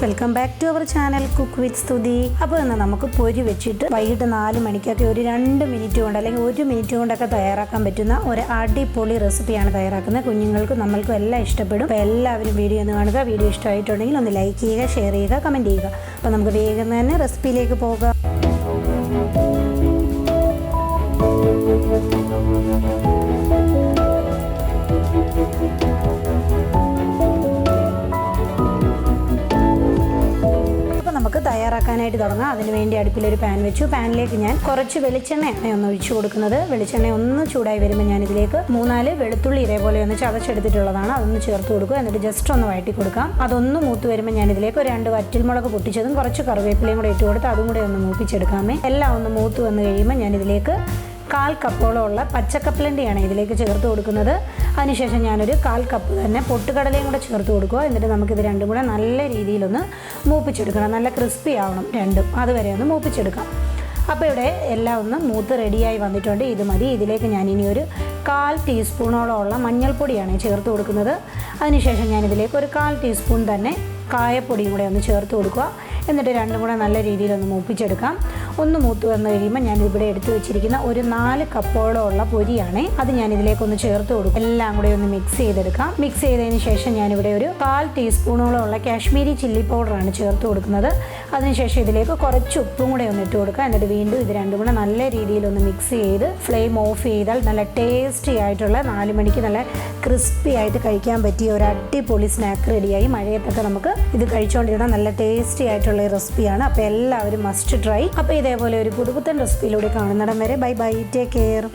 Welcome back to our channel cook with Stuthi. അപ്പോൾ ഇന്ന് നമുക്ക് പൊരി വെച്ചിട്ട് വൈകിട്ട് 4 മണിക്കൊക്കെ ഒരു 2 മിനിറ്റ് കൊണ്ട് അല്ലെങ്കിൽ 1 മിനിറ്റ് കൊണ്ടൊക്കെ തയ്യാറാക്കാൻ പറ്റുന്ന ഒരു അടിപൊളി റെസിപ്പിയാണ് തയ്യാറാക്കുന്നത്. കുഞ്ഞുങ്ങൾക്കും നമ്മൾക്കും എല്ലാം ഇഷ്ടപ്പെടും. അപ്പോൾ എല്ലാവരും വീഡിയോ ഒന്ന് കാണുക. വീഡിയോ ഇഷ്ടമായിട്ടുണ്ടെങ്കിൽ ഒന്ന് ലൈക്ക് ചെയ്യുക, ഷെയർ ചെയ്യുക, കമൻറ്റ് ചെയ്യുക. അപ്പോൾ നമുക്ക് വേഗം തന്നെ റെസിപ്പിയിലേക്ക് പോകാം. നമുക്ക് തയ്യാറാക്കാനായിട്ട് തുടങ്ങാം. അതിനുവേണ്ടി അടുപ്പിലൊരു പാൻ വെച്ചു. പാനിലേക്ക് ഞാൻ കുറച്ച് വെളിച്ചെണ്ണയാണ് ഒന്ന് ഒഴിച്ചു കൊടുക്കുന്നത്. വെളിച്ചെണ്ണ ഒന്ന് ചൂടായി വരുമ്പോൾ ഞാൻ ഇതിലേക്ക് 3-4 വെളുത്തുള്ളി ഇതേപോലെ ഒന്ന് ചതച്ചെടുത്തിട്ടുള്ളതാണ്. അതൊന്ന് ചേർത്ത് കൊടുക്കുക. എന്നിട്ട് ജസ്റ്റ് ഒന്ന് വഴറ്റി കൊടുക്കാം. അതൊന്ന് മൂത്ത് വരുമ്പോൾ ഞാൻ ഇതിലേക്ക് 2 വറ്റൽമുളക് പൊട്ടിച്ചതും കുറച്ച് കറിവേപ്പിലയും കൂടെ ഇട്ട് കൊടുത്ത് അതും കൂടെ ഒന്ന് മൂപ്പിച്ചെടുക്കാമേ. എല്ലാം ഒന്ന് മൂത്ത് വന്ന് കഴിയുമ്പോൾ ഞാൻ ഇതിലേക്ക് 1/4 കപ്പോളമുള്ള പച്ചക്കപ്പലണ്ടിയാണ് ഇതിലേക്ക് ചേർത്ത് കൊടുക്കുന്നത്. അതിനുശേഷം ഞാനൊരു 1/4 കപ്പ് തന്നെ പൊട്ടുകടലയും കൂടെ ചേർത്ത് കൊടുക്കുക. എന്നിട്ട് നമുക്കിത് രണ്ടും കൂടെ നല്ല രീതിയിലൊന്ന് മൂപ്പിച്ചെടുക്കണം. നല്ല ക്രിസ്പി ആവണം രണ്ടും, അതുവരെ ഒന്ന് മൂപ്പിച്ചെടുക്കാം. അപ്പോൾ ഇവിടെ എല്ലാം ഒന്ന് മൂത്ത് റെഡിയായി വന്നിട്ടുണ്ട്. ഇത് മതി. ഇതിലേക്ക് ഞാനിനി ഒരു 1/4 ടീസ്പൂണോളമുള്ള മഞ്ഞൾപ്പൊടിയാണ് ചേർത്ത് കൊടുക്കുന്നത്. അതിനുശേഷം ഞാനിതിലേക്ക് ഒരു 1/4 ടീസ്പൂൺ തന്നെ കായപ്പൊടിയും കൂടെ ഒന്ന് ചേർത്ത് കൊടുക്കുക. എന്നിട്ട് രണ്ടും കൂടെ നല്ല രീതിയിലൊന്ന് മൂപ്പിച്ചെടുക്കാം. ഒന്ന് മൂത്ത് വന്ന് കഴിയുമ്പോൾ ഞാൻ ഇവിടെ എടുത്ത് വെച്ചിരിക്കുന്ന ഒരു 4 കപ്പോളമുള്ള പൊരിയാണ്. അത് ഞാൻ ഇതിലേക്കൊന്ന് ചേർത്ത് കൊടുക്കും. എല്ലാം കൂടെ ഒന്ന് മിക്സ് ചെയ്തെടുക്കാം. മിക്സ് ചെയ്തതിന് ശേഷം ഞാനിവിടെ ഒരു 1/4 ടീസ്പൂണോളമുള്ള കാശ്മീരി ചില്ലി പൗഡറാണ് ചേർത്ത് കൊടുക്കുന്നത്. അതിനുശേഷം ഇതിലേക്ക് കുറച്ച് ഉപ്പും കൂടെ ഒന്ന് ഇട്ട് കൊടുക്കുക. എന്നിട്ട് വീണ്ടും ഇത് രണ്ടും കൂടെ നല്ല രീതിയിലൊന്ന് മിക്സ് ചെയ്ത് ഫ്ലെയിം ഓഫ് ചെയ്താൽ നല്ല ടേസ്റ്റി ആയിട്ടുള്ള 4 മണിക്ക് നല്ല ക്രിസ്പി ആയിട്ട് കഴിക്കാൻ പറ്റിയ ഒരു അടിപൊളി സ്നാക്ക് റെഡിയായി. മഴയത്തൊക്കെ നമുക്ക് ഇത് കഴിച്ചുകൊണ്ടിരുന്ന നല്ല ടേസ്റ്റി ആയിട്ടുള്ള റെസിപ്പിയാണ്. അപ്പോൾ എല്ലാവരും മസ്റ്റ് ട്രൈ. അപ്പോൾ ഇതേപോലെ ഒരു പുതുപുത്തൻ റെസിപ്പിയിലൂടെ കാണുന്നിടം വരെ ബൈ ബൈ, ടേക്ക് കെയർ.